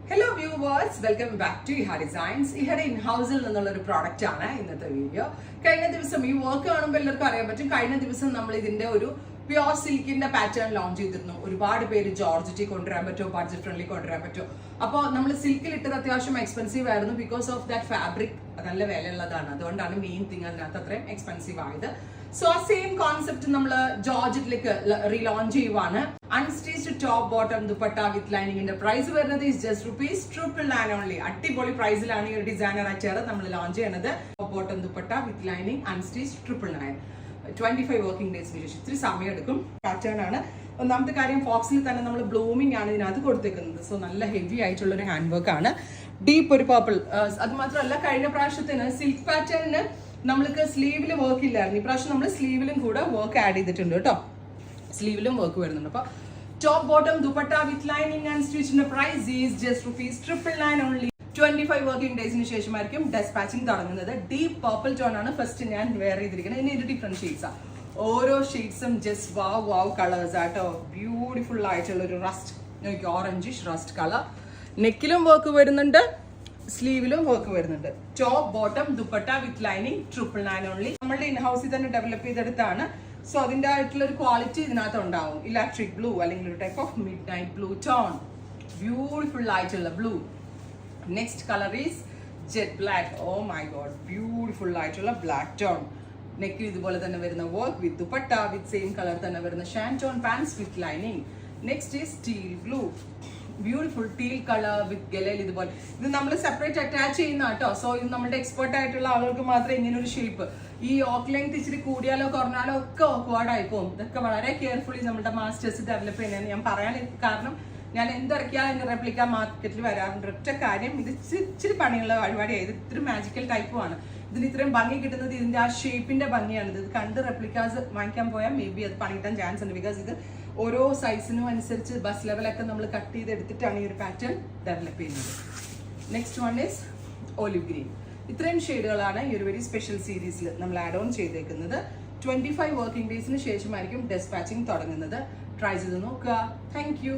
Hello viewers, welcome back to Iha designs. ഇഹയുടെ ഇൻഹൗസിൽ നിന്നുള്ള ഒരു പ്രോഡക്റ്റ് ആണ് ഇന്നത്തെ വീഡിയോ. കഴിഞ്ഞ ദിവസം ഈ വർക്ക് കാണുമ്പോൾ എല്ലാവർക്കും അറിയാൻ പറ്റും. കഴിഞ്ഞ ദിവസം നമ്മൾ ഇതിന്റെ ഒരു പ്യോർ സിൽക്കിന്റെ പാറ്റേൺ ലോഞ്ച് ചെയ്തിരുന്നു. ഒരുപാട് പേര് ജോർജറ്റി കൊണ്ടുവരാൻ പറ്റുമോ, ബഡ്ജറ്റ് ഫ്രണ്ട്ലി കൊണ്ടുവരാൻ പറ്റുമോ. അപ്പോൾ നമ്മൾ സിൽക്കിൽ ഇട്ടത് അത്യാവശ്യം എക്സ്പെൻസീവ് ആയിരുന്നു. ബിക്കോസ് ഓഫ് ദാറ്റ് ഫാബ്രിക് നല്ല വിലയുള്ളതാണ്. അതുകൊണ്ടാണ് മെയിൻ തിങ് അതിനകത്ത് അത്രയും എക്സ്പെൻസീവ് ആയത്. സോ ആ സെയിം കോൺസെപ്റ്റ് നമ്മൾ ജോർജറ്റിലേക്ക് റീലോഞ്ച് ചെയ്യുവാണ്. Unstitched top bottom dupatta with ലൈനിങ്ങിന്റെ പ്രൈസ് വരുന്നത് ജസ്റ്റ് ₹999 ഓൺലി. അടിപൊളി പ്രൈസിലാണ് ഈ ഒരു ഡിസൈനർ അച്ചേർ നമ്മൾ ലോഞ്ച് ചെയ്യുന്നത്. Top bottom dupatta with lining unstitched $999. 25 working ഡേയ്സിന് ശേഷം ഇത്തിരി സമയം എടുക്കും. പാറ്റേൺ ആണ്. ഒന്നാമത്തെ കാര്യം, ഫോക്സിൽ തന്നെ നമ്മൾ ബ്ലൂമിംഗ് ആണ് ഇതിനകത്ത് കൊടുത്തേക്കുന്നത്. സോ നല്ല ഹെവി ആയിട്ടുള്ള ഒരു ഹാൻഡ് വർക്ക് ആണ്. ഡീപ്പ് ഒരു പർപ്പിൾ. അത് മാത്രമല്ല, കഴിഞ്ഞ പ്രാവശ്യത്തിന് സിൽക്ക് പാറ്റേണിന് നമ്മൾക്ക് സ്ലീവിൽ വർക്ക് ഇല്ലായിരുന്നു. ഇപ്രാവശ്യം നമ്മൾ സ്ലീവിലും കൂടെ വർക്ക് ആഡ് ചെയ്തിട്ടുണ്ട് കേട്ടോ. സ്ലീവിലും വർക്ക് വരുന്നുണ്ട്. അപ്പൊ top bottom dupatta with lining and സ്റ്റിച്ചിന്റെ price is just ₹999 only. 25 working ഡേയ്സിന് ശേഷമായിരിക്കും ഡെസ്പാച്ചിങ് തുടങ്ങുന്നത്. ഡീപ്പ് പർപ്പിൾ ടോൺ ആണ് ഫസ്റ്റ് ഞാൻ വെയർ ചെയ്തിരിക്കുന്നത്. ഇതിന് ഡിഫറെന്റ് ഷെയ്ഡ്സ് ആണ്. ഓരോ ഷെയ്ഡ്സും ജസ്റ്റ് വാവ് കളേഴ്സ് ആട്ടോ. ബ്യൂട്ടിഫുൾ ആയിട്ടുള്ള ഒരു റസ്റ്റ്, ഓറഞ്ചിഷ് റസ്റ്റ് കളർ. നെക്കിലും വർക്ക് വരുന്നുണ്ട്, സ്ലീവിലും വർക്ക് വരുന്നുണ്ട്. Top bottom dupatta with lining $999 only. നമ്മളുടെ ഇൻഹൗസിൽ തന്നെ ഡെവലപ്പ് ചെയ്തെടുത്താണ്. സോ അതിന്റെ ആയിട്ടുള്ള ഒരു ക്വാളിറ്റി ഇതിനകത്ത് ഉണ്ടാവും. ഇലക്ട്രിക് ബ്ലൂ അല്ലെങ്കിൽ ഒരു type of midnight blue tone. Beautiful ആയിട്ടുള്ള blue. Next colour is jet black. Oh my God, beautiful ആയിട്ടുള്ള ബ്ലാക്ക് ടോൺ. നെക്കിൽ ഇതുപോലെ തന്നെ വരുന്ന work with dupatta with same colour തന്നെ വരുന്ന shantoon pants with lining. Next is teal blue. Beautiful teal colour with ഗലയിൽ ഇതുപോലെ. ഇത് നമ്മൾ സെപ്പറേറ്റ് അറ്റാച്ച് ചെയ്യുന്ന കേട്ടോ. സോ ഇത് നമ്മുടെ എക്സ്പെർട്ട് ആയിട്ടുള്ള ആളുകൾക്ക് മാത്രമേ ഇങ്ങനെ ഒരു ഷേപ്പ്. ഈ ഓക്ക് ലെങ്ത് ഇച്ചിരി കൂടിയാലോ കുറഞ്ഞാലോ ഒക്കെ ഓക്വേർഡ് ആയി പോകും. ഇതൊക്കെ വളരെ കെയർഫുള്ളി നമ്മുടെ മാസ്റ്റേഴ്സ് ഡെവലപ്പ് ചെയ്യുന്നതെന്ന് ഞാൻ പറയാൻ കാരണം, ഞാൻ എന്തിറക്കിയാൽ എൻ്റെ റെപ്ലിക്ക മാർക്കറ്റിൽ വരാറുണ്ട്. ഒറ്റ കാര്യം, ഇത് ഇച്ചിരി പണിയുള്ള പരിപാടിയാണ്. ഇത് ഇത്തിരി മാജിക്കൽ ടൈപ്പുമാണ്. ഇതിന് ഇത്രയും ഭംഗി കിട്ടുന്നത് ഇതിന്റെ ആ ഷേപ്പിന്റെ ഭംഗിയാണ്. ഇത് കണ്ട് റെപ്ലിക്കാസ് വാങ്ങിക്കാൻ പോയാൽ മേ ബി അത് പണി കിട്ടാൻ ചാൻസ് ഉണ്ട്. ബിക്കോസ് ഇത് ഓരോ സൈസിനും അനുസരിച്ച് ബസ് ലെവലൊക്കെ നമ്മൾ കട്ട് ചെയ്ത് എടുത്തിട്ടാണ് ഈ ഒരു പാറ്റേൺ ഡെവലപ്പ് ചെയ്യുന്നത്. Next one is olive green. ഇത്രയും ഷെയ്ഡുകളാണ് ഈ ഒരു വെരി സ്പെഷ്യൽ സീരീസിൽ നമ്മൾ ആഡ് ഓൺ ചെയ്തേക്കുന്നത്. 25 വർക്കിംഗ് ഡേയ്സിന് ശേഷമായിരിക്കും ഡെസ്പാച്ചിങ് തുടങ്ങുന്നത്. ട്രൈ ചെയ്ത് നോക്കുക. Thank you.